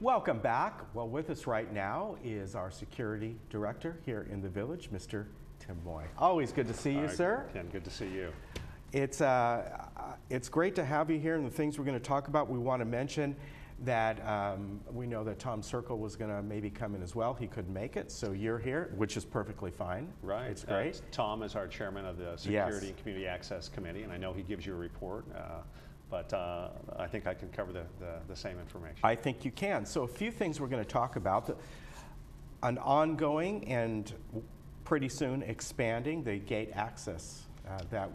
Welcome back. Well, with us right now is our security director here in the village, Mr. Tim Moy. Always good to see you, sir. Ken, good to see you. It's great to have you here, and the things we're going to talk about, we want to mention that we know that Tom Circle was going to maybe come in as well. He couldn't make it, so you're here, which is perfectly fine. Right. It's great. Tom is our chairman of the Security and Community Access Committee, and I know he gives you a report. But I think I can cover the same information. I think you can. So a few things we're going to talk about. An ongoing and pretty soon expanding the gate access that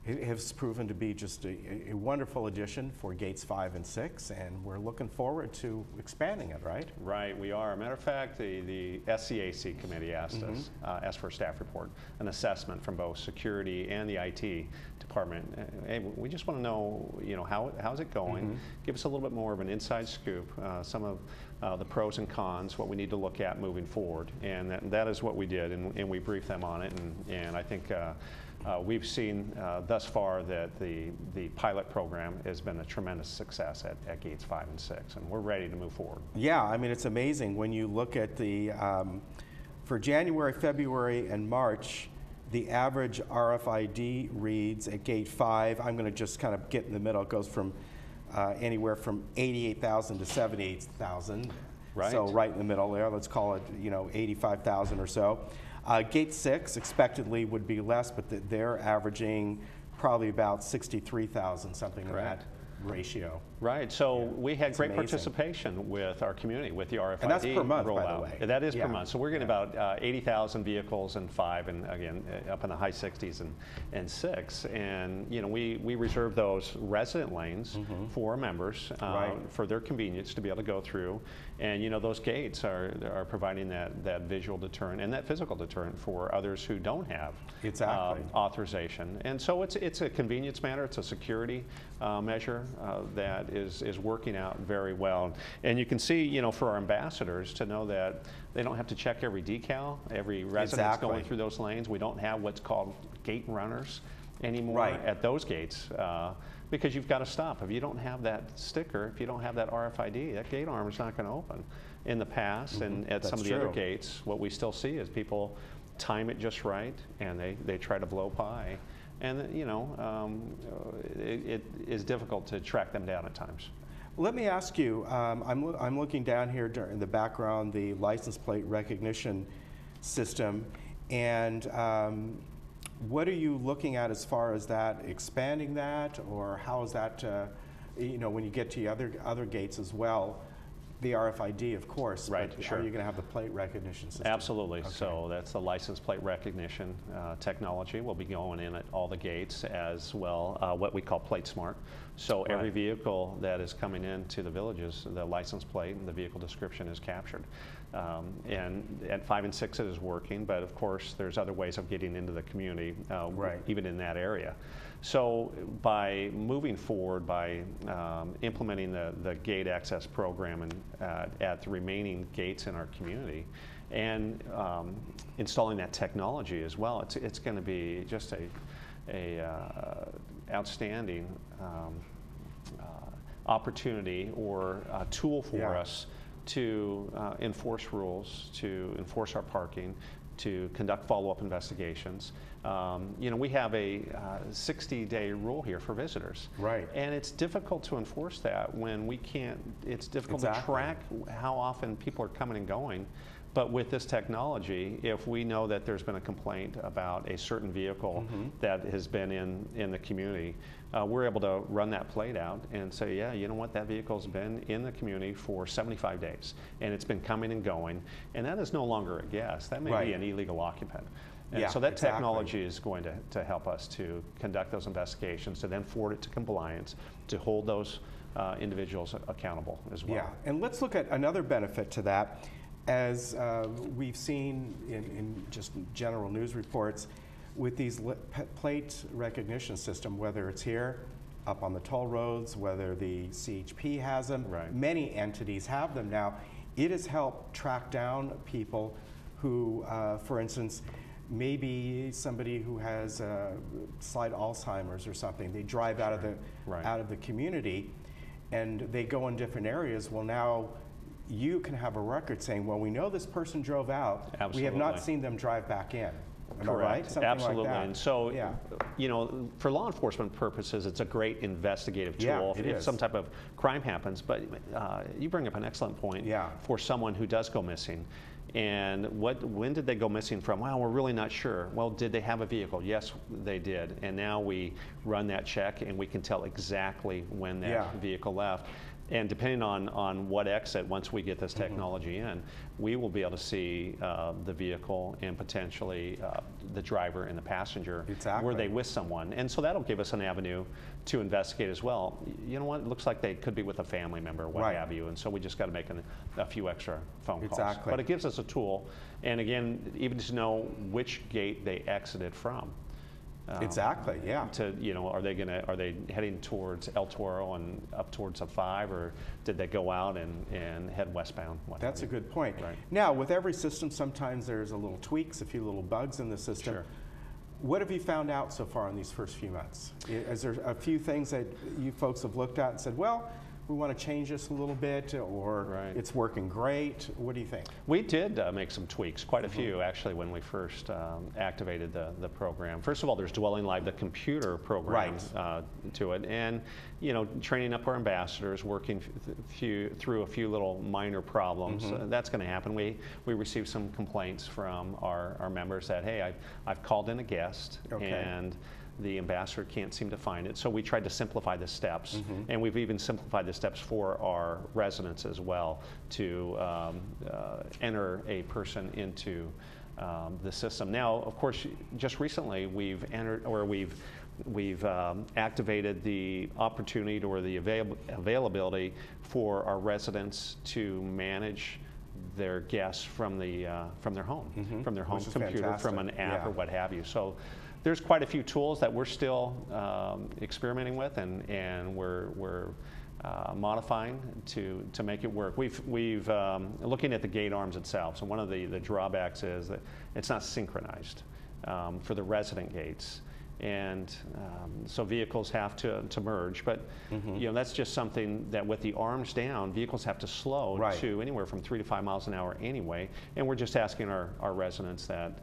has proven to be just a wonderful addition for gates 5 and 6, and we're looking forward to expanding it, right? Right, we are. Matter of fact, the SCAC committee asked us, asked for a staff report, an assessment from both security and the IT department. Hey, we just want to know, how's it going? Give us a little bit more of an inside scoop, some of the pros and cons, what we need to look at moving forward, and that is what we did, and we briefed them on it, and I think we've seen thus far that the pilot program has been a tremendous success at gates 5 and 6, and we're ready to move forward. Yeah, I mean, it's amazing when you look at for January, February, and March, the average RFID reads at gate 5, I'm going to just kind of get in the middle, it goes from anywhere from 88,000 to 78,000. Right. So right in the middle there, let's call it 85,000 or so. Gate 6 expectedly would be less, but they're averaging probably about 63,000, something like that ratio. Right, so we had great participation with our community, with the RFID rollout. And that's per month, by the way. That is per month. So we're getting about 80,000 vehicles in 5, and again, up in the high 60s and 6. And we reserve those resident lanes for members for their convenience to be able to go through. And those gates are providing that visual deterrent and that physical deterrent for others who don't have authorization. And so it's a convenience matter, it's a security measure that is working out very well. And you can see, for our ambassadors to know that they don't have to check every decal, every resident going through those lanes. We don't have what's called gate runners anymore at those gates because you've got to stop. If you don't have that sticker, if you don't have that RFID, that gate arm is not going to open. In the past and at some of the other gates, what we still see is people time it just right and they try to blow by. And it is difficult to track them down at times. Let me ask you, I'm looking down here in the background, the license plate recognition system, and what are you looking at as far as that, expanding that, or how is that, when you get to the other gates as well? The RFID, of course, right, but are you going to have the plate recognition system? Absolutely. Okay. So that's the license plate recognition technology. Will be going in at all the gates as well, what we call Plate Smart. So every vehicle that is coming into the villages, the license plate and the vehicle description is captured. And at 5 and 6 it is working, but of course there's other ways of getting into the community, even in that area. So by moving forward, by implementing the gate access program and, at the remaining gates in our community and installing that technology as well, it's going to be just a outstanding opportunity or a tool for us to enforce rules, to enforce our parking, to conduct follow-up investigations. We have a 60-day rule here for visitors. Right. And it's difficult to enforce that when we can't, it's difficult to track how often people are coming and going. But with this technology, if we know that there's been a complaint about a certain vehicle that has been in the community, we're able to run that plate out and say, yeah, you know what, that vehicle's been in the community for 75 days, and it's been coming and going, and that is no longer a guest. That may be an illegal occupant. And so that technology is going to help us to conduct those investigations, to then forward it to compliance, to hold those individuals accountable as well. Yeah, and let's look at another benefit to that. As we've seen in just general news reports, with these plate recognition system, whether it's here, up on the toll roads, whether the CHP has them, many entities have them now. It has helped track down people who, for instance, maybe somebody who has slight Alzheimer's or something. They drive out of the community, and they go in different areas. Well, now you can have a record saying, well, we know this person drove out. Absolutely. We have not seen them drive back in. Am I Correct. right? Something Absolutely. like that. And so, yeah. you know, for law enforcement purposes, it's a great investigative tool if some type of crime happens. But you bring up an excellent point for someone who does go missing. And when did they go missing from? Well, we're really not sure. Well, did they have a vehicle? Yes, they did. And now we run that check and we can tell exactly when that vehicle left. And depending on what exit, once we get this technology in, we will be able to see the vehicle and potentially the driver and the passenger. Were they with someone? And so that'll give us an avenue to investigate as well. You know what? It looks like they could be with a family member, what have you. And so we just got to make a few extra phone calls. But it gives us a tool. And again, even to know which gate they exited from. To, you know, are they heading towards El Toro and up towards a 5, or did they go out and head westbound? That's a good point. Right. Now, with every system, sometimes there's a little tweaks, a few little bugs in the system. Sure. What have you found out so far in these first few months? Is there a few things that you folks have looked at and said, well, we want to change this a little bit, or it's working great? What do you think? We did make some tweaks, quite a few actually, when we first activated the program. First of all, there's Dwelling Live, the computer program to it, and you know, training up our ambassadors, working through a few little minor problems. That's going to happen. We received some complaints from our members that, hey, I've called in a guest and the ambassador can't seem to find it. So we tried to simplify the steps, and we've even simplified the steps for our residents as well to enter a person into the system. Now, of course, just recently we've activated the opportunity or the availability for our residents to manage their guests from their home, from their home computer, from an app or what have you. So there's quite a few tools that we're still experimenting with, and we're modifying to make it work. We've looking at the gate arms itself. So one of the drawbacks is that it's not synchronized for the resident gates, and so vehicles have to merge. But you know, that's just something that with the arms down, vehicles have to slow to anywhere from 3 to 5 miles an hour anyway. And we're just asking our residents that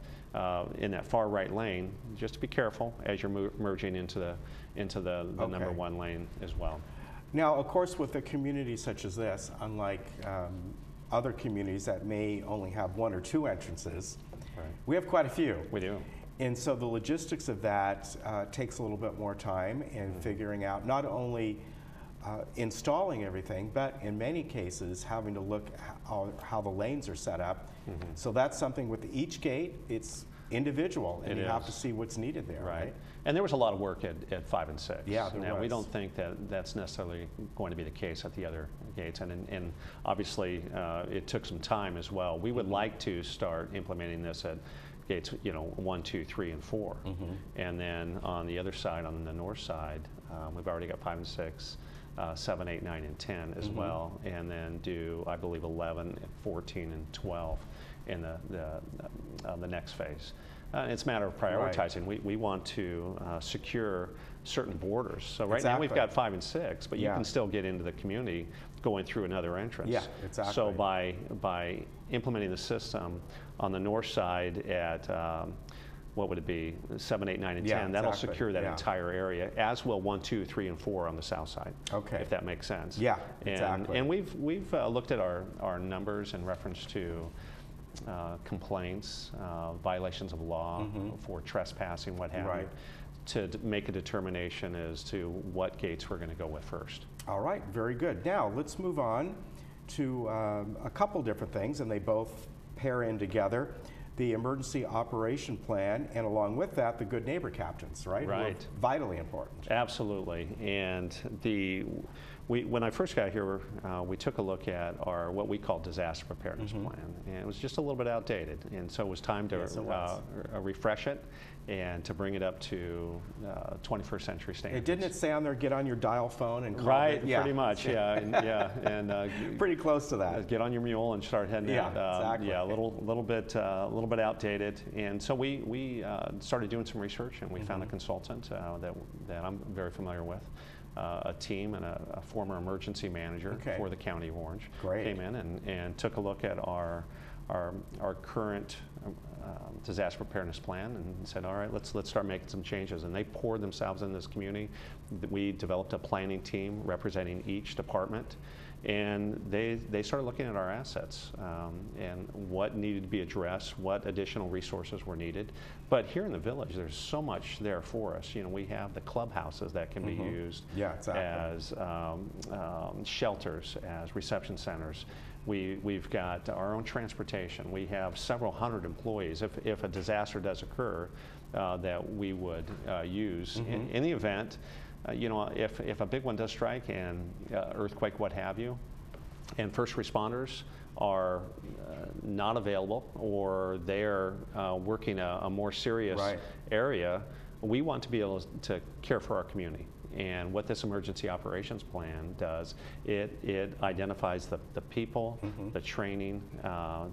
in that far right lane, just to be careful as you're merging into the number 1 lane as well. Now, of course, with a community such as this, unlike other communities that may only have 1 or 2 entrances, we have quite a few. We do. And so the logistics of that takes a little bit more time in figuring out not only installing everything, but in many cases having to look how the lanes are set up. So that's something with each gate, it's individual, and you have to see what's needed there. Right. And there was a lot of work at 5 and 6. Yeah, there now, was. we don't think that that's necessarily going to be the case at the other gates, and obviously it took some time as well. We would like to start implementing this at gates, you know, 1, 2, 3, and 4, and then on the other side, on the north side, we've already got 5 and 6. 7, 8, 9, and 10 as well, and then do, I believe, 11, 14, and 12 in the next phase. It's a matter of prioritizing. We want to secure certain borders. So right now we've got 5 and 6, but you can still get into the community going through another entrance. Yeah, exactly. So by implementing the system on the north side at what would it be, 7, 8, 9, and 10, that'll secure that entire area, as will 1, 2, 3, and 4 on the south side, if that makes sense. Yeah, exactly. And we've looked at our numbers in reference to complaints, violations of law for trespassing, what have you, to make a determination as to what gates we're going to go with first. All right, very good. Now let's move on to a couple different things, and they both pair in together. The emergency operation plan, and along with that, the good neighbor captains, right? Right. Who are vitally important. Absolutely. And when I first got here, we took a look at what we call disaster preparedness plan, and it was just a little bit outdated. And so it was time to refresh it and to bring it up to 21st century standards. Didn't it say on there, get on your dial phone and call it? Pretty much, and pretty close to that. Get on your mule and start heading out. Exactly. Yeah, a little bit outdated, and so we started doing some research, and we found a consultant that I'm very familiar with, a team and a former emergency manager for the County of Orange came in and took a look at our current disaster preparedness plan and said, all right, let's start making some changes. And they poured themselves in this community. We developed a planning team representing each department, and they started looking at our assets and what needed to be addressed, what additional resources were needed. But here in the village, there's so much there for us. You know, we have the clubhouses that can be used as shelters, as reception centers. We've got our own transportation. We have several hundred employees. If a disaster does occur, that we would use in the event. You know, if a big one does strike and earthquake, what have you, and first responders are not available or they're working a more serious area, we want to be able to care for our community. And what this emergency operations plan does, it identifies the people, the training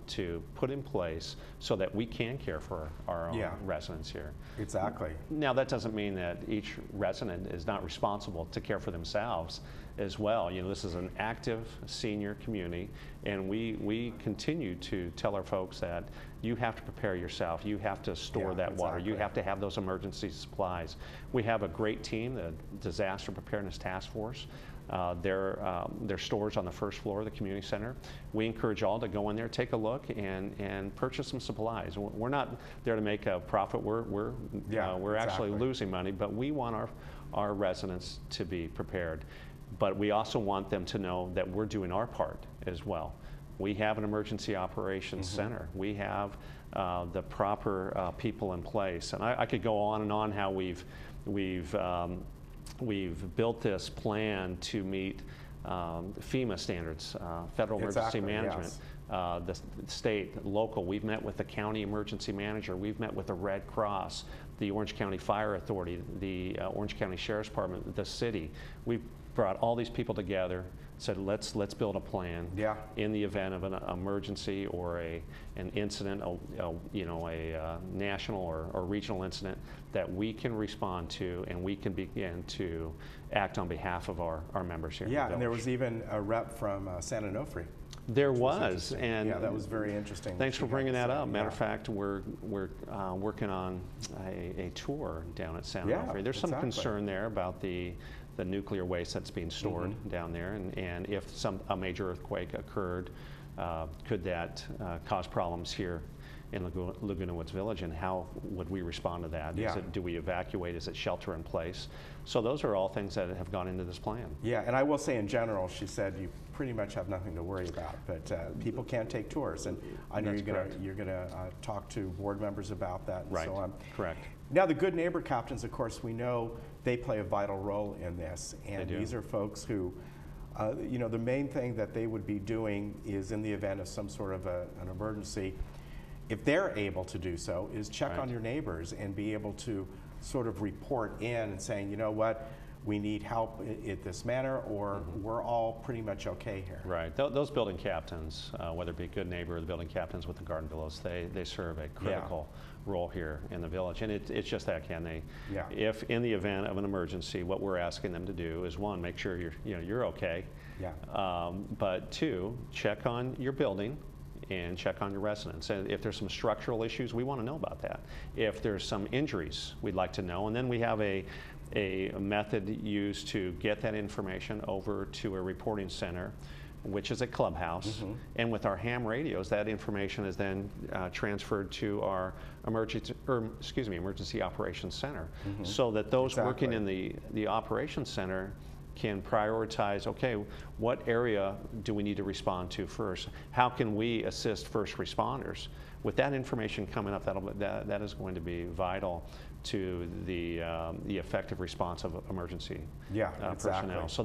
to put in place so that we can care for our own residents here. Exactly. Now, that doesn't mean that each resident is not responsible to care for themselves as well. You know, this is an active senior community, and we continue to tell our folks that you have to prepare yourself. You have to store that water. You have to have those emergency supplies. We have a great team, the Disaster Preparedness Task Force. Their stores on the first floor of the community center. We encourage all to go in there, take a look, and purchase some supplies. We're not there to make a profit. We're actually losing money, but we want our residents to be prepared. But we also want them to know that we're doing our part as well. We have an emergency operations center. We have the proper people in place, and I could go on and on how we've built this plan to meet FEMA standards, Federal Emergency Management, the state, local. We've met with the county emergency manager. We've met with the Red Cross, the Orange County Fire Authority, the Orange County Sheriff's Department, the city. We've brought all these people together, said let's build a plan in the event of an emergency or an incident, a national or regional incident that we can respond to, and we can begin to act on behalf of our members here. Yeah, and there was even a rep from San Onofre. There was, and that was very interesting. Thanks for bringing that up. Matter of fact, we're working on a tour down at San Onofre. There's some concern there about the nuclear waste that's being stored down there, and if a major earthquake occurred, could that cause problems here in Laguna Woods Village, and how would we respond to that? Do we evacuate? Is it shelter in place? So those are all things that have gone into this plan. Yeah, and I will say in general, she said you pretty much have nothing to worry about, but people can take tours, and I know you're gonna talk to board members about that and so on. Correct. Now, the Good Neighbor Captains, of course, we know they play a vital role in this, and these are folks who, you know, the main thing that they would be doing is in the event of some sort of an emergency, if they're able to do so, is check on your neighbors and be able to sort of report in and saying, you know what, we need help in this manner, or we're all pretty much okay here. Right. Those building captains, whether it be Good Neighbor or the building captains with the Garden Villas, they serve a critical role here in the village. And it's just that, Ken. If in the event of an emergency, what we're asking them to do is, one, make sure you're okay. But two, check on your building and check on your residents. And if there's some structural issues, we want to know about that. If there's some injuries, we'd like to know. And then we have a method used to get that information over to a reporting center, which is a Clubhouse. And with our ham radios, that information is then transferred to our emergency operations center, so that those working in the operations center can prioritize, okay, what area do we need to respond to first? How can we assist first responders? With that information coming up, that is going to be vital to the effective response of emergency personnel. So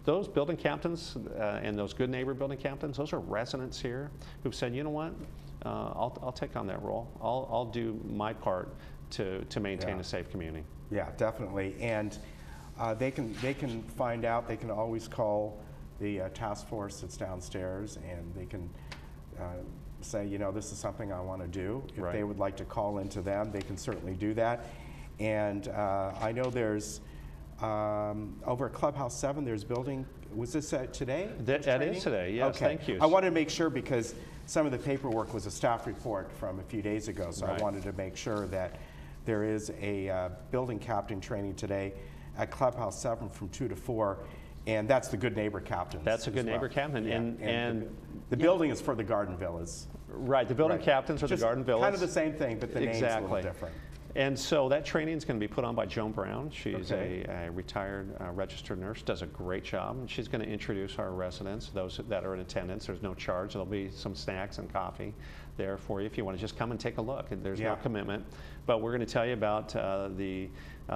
those building captains and those Good Neighbor building captains, those are residents here who've said, you know what, I'll take on that role. I'll do my part to maintain a safe community. Yeah, definitely. And they can find out. They can always call the task force that's downstairs, and they can say, you know, this is something I want to do. If they would like to call into them, they can certainly do that. And I know there's Over at Clubhouse 7, there's building, was this today? That is today, yes, okay. thank you. I wanted to make sure because some of the paperwork was a staff report from a few days ago, so Right. I wanted to make sure that there is a building captain training today at Clubhouse 7 from 2 to 4, and that's the Good Neighbor captains. That's a Good Neighbor captain, Yeah, and the building is for the Garden Villas. right, the building Right. captains are Just the Garden Villas. kind of the same thing, but the name's a little different. And so that training is going to be put on by Joan Brown. She's Okay. a retired registered nurse, does a great job. And she's going to introduce our residents, those that are in attendance. There's no charge. There'll be some snacks and coffee there for you if you want to just come and take a look. And there's no commitment. But we're going to tell you about the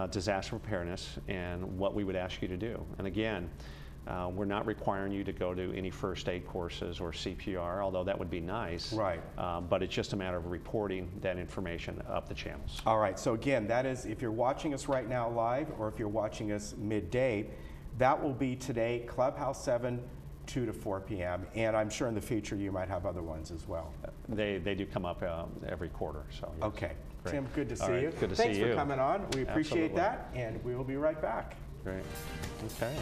disaster preparedness and what we would ask you to do. And again, we're not requiring you to go to any first aid courses or CPR, although that would be nice. Right. But it's just a matter of reporting that information up the channels. All right, so again, that is if you're watching us right now live or if you're watching us midday, that will be today, Clubhouse 7, 2 to 4 p.m. And I'm sure in the future you might have other ones as well. They do come up every quarter. So yes. Okay. Great. Tim, good to All see right, you. good to Thanks see you. for coming on. We appreciate Absolutely. that, and we will be right back. Great. Okay.